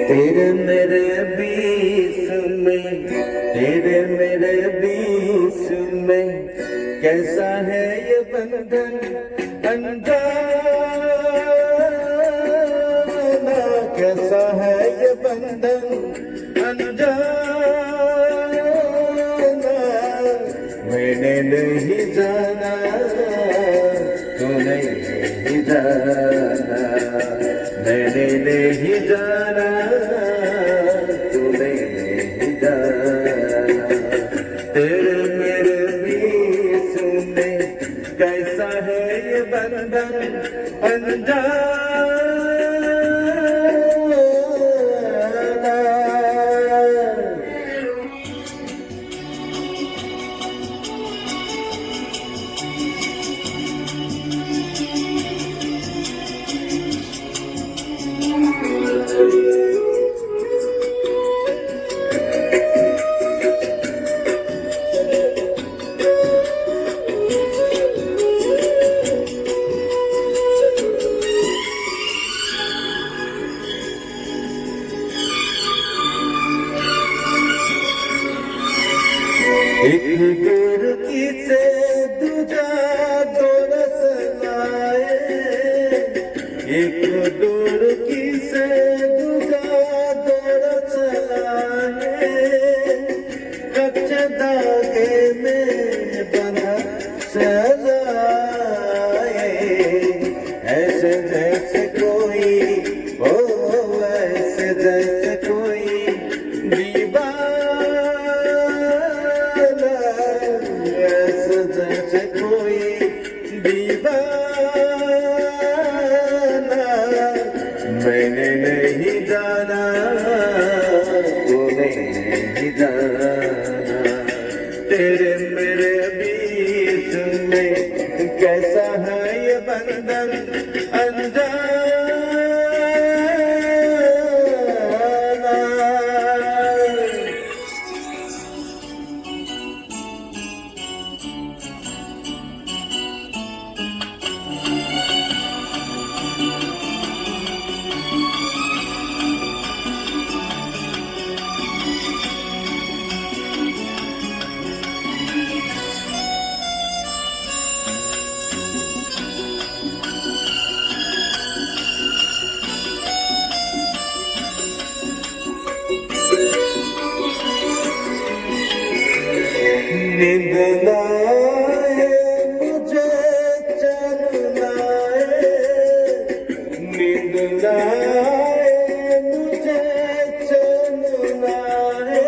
तेरे मेरे बीच में, तेरे मेरे बीच में कैसा है ये बंधन अनजाना, कैसा है ये बंधन अनजाना। मैंने नहीं जाना, तूने नहीं जाना, मैंने नहीं जाना, तूने नहीं जाना। तेरे मेरे बीच में कैसा है ये बंधन अनजाना। एक गुरकी से दूजा दोरस लाए, एक गुरकी से दूजा दोरस लाए। कच्चे धागे में बंधा चलाए, ऐसे जैसे कोई ओ, ऐसे जैसे कोई जैसे कोई दीवाना। मैंने नहीं जाना, तूने नहीं जाना। तेरे मेरे बीच में कैसा है ये बंधन अनजाना। नींद लाए मुझे चैन लाए, नींद लाए मुझे चैन लाए।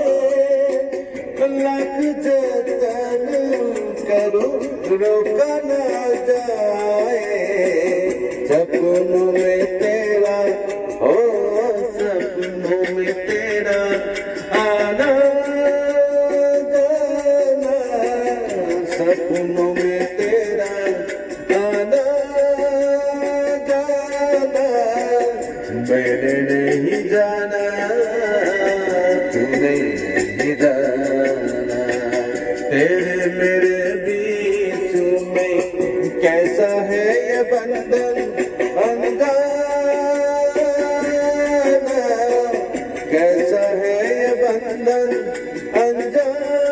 लाख जतन करूं रोका न जाए, सपनों में तेरा ओ, सपनों में तेरा आना, सपनों में तेरा आना जाना। मैंने नहीं जाना, तूने नहीं जाना। तेरे मेरे बीच में कैसा है ये बंधन अनजाना, कैसा है ये बंधन अनजाना।